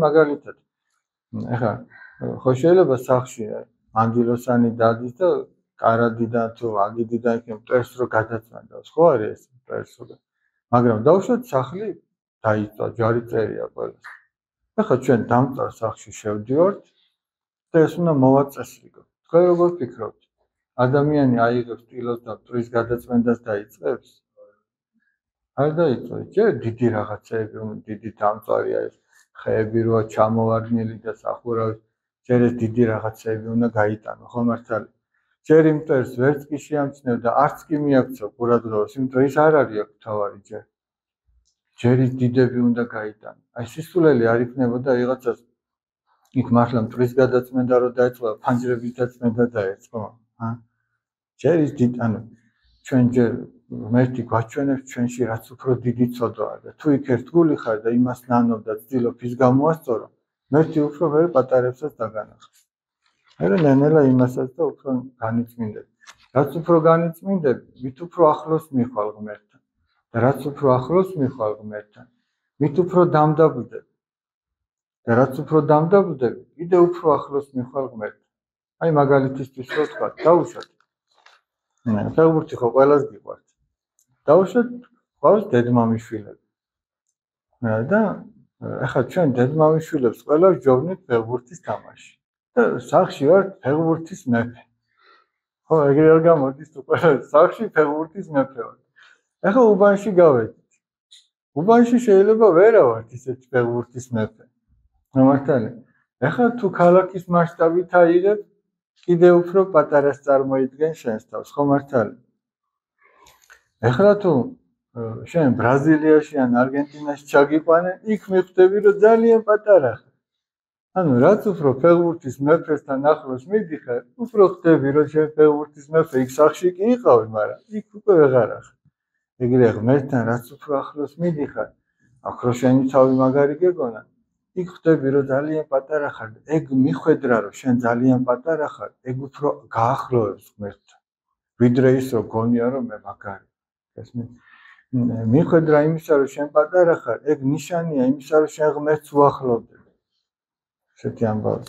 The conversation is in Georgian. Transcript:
მაგალითად ეხლა ხო შეიძლება სახში მანდილოსანი დადის და კარადიდან თუ აგიდიდან იქ მტერს რო გადაწმენდავს ხო არის ეს მტერს რო მაგრამ დავუშვათ სახლი დაიწვა ჯარი წერია ყველას ეხლა ჩვენ დამწარ სახლში შევდივართ და ეს უნდა მოვაწესრიგო თქვენ როგორ ფიქრობთ ადამიანი აიღებს ტილოს და მტრის გადაწმენდას დაიწყებს არ დაიწყებს ჯერ დიდი რაღაცეები დიდი დამწარია ეს ხეები როა ჩამოვარდნილი და სახურავი ჯერ ეს დიდი რაღაცეები უნდა გაიტანო ხო მართალი ჯერ იმ მტერს ვერც კი შეამჩნევ და არც კი მიაქცევ ყურადღებას იმიტომ ის არ არის აქ თავარი ჯერ ის დიდები უნდა გაიტანო აი სისულელი არ იქნებოდა ვიღაცას იქ მართლა მტრის გადაწმენდა რო დაეწყო ფანჯრების დაწმენდა დაეწყო ჯერ ის დიდ ანუ ჩვენ ჯერ მერტი გვაჩვენებს ჩვენში რაც უფრო დიდი ცოდვაა და თუ იქ ერთგული ხარ და იმას ნანობ და ცდილობ ის გამოასწორო მერტი უფრო ვერ პატარებსაც დაგანახავს არა ნელა იმასაც და უფრო განიწმინდები რაც უფრო განიწმინდები მით უფრო ახლოს მიხვალ ღმერთთან და რაც უფრო ახლოს მიხვალ ღმერთთან მით უფრო დამდაბუდები და რაც უფრო დამდაბუდები კიდე უფრო ახლოს მიხვალ ღმერთთან აი მაგალითისთვის რო თქვა დაუშვათ ფეხბურთი ხო ყველას გიყვართ დაუშვათ ყავს დედმამიშვილები და ახლა ჩვენ დედმამიშვილებს ყველას ჯობნით ფეხბურთის თამაში და სახში ვარ ფეხბურთის მეფე ხო ეგრე არ გამოდის თუ ყველა სახში ფეხბურთის მეფე ვარ ახლა უბანში გავედით უბანში შეიძლება ვერა ვართ ისეთი ფეხბურთის მეფე მართალი ახლა თუ ქალაქის მასშტაბით აიღებ კიდე უფრო პატარას წარმოიდგენ შენს თავს ხო მართალი ახლა თუ შენ ბრაზილიაში ან არგენტინაში ჩაგიყვანე იქ მიხვდები რომ ძალიან პატარა ხარ ანუ რაც უფრო ფეხბურთის მეფესთან ახლოს მიდიხარ უფრო ხდები რომ შენ ფეხბურთის მეფე იქ სახში კი იყავი მაგრამ იქ უკვე ვეღარ ხარ ეგრე ღმერთთან რაც უფრო ახლოს მიდიხარ აქ რო შენი თავი მაგარი გეგონა იქ ხდები რომ ძალიან პატარა ხარ ეგ მიხვედრა რომ შენ ძალიან პატარა ხარ ეგ უფრო გაახლოვებს ღმერთთან ვიდრე ის რომ გონია რომ მე მაგარი ეს მიხვედრა იმისა რომ შენ პატარა ხარ ეგ ნიშანია იმისა რომ შენ ღმერთს უახლოვდები ესეთი ამბავი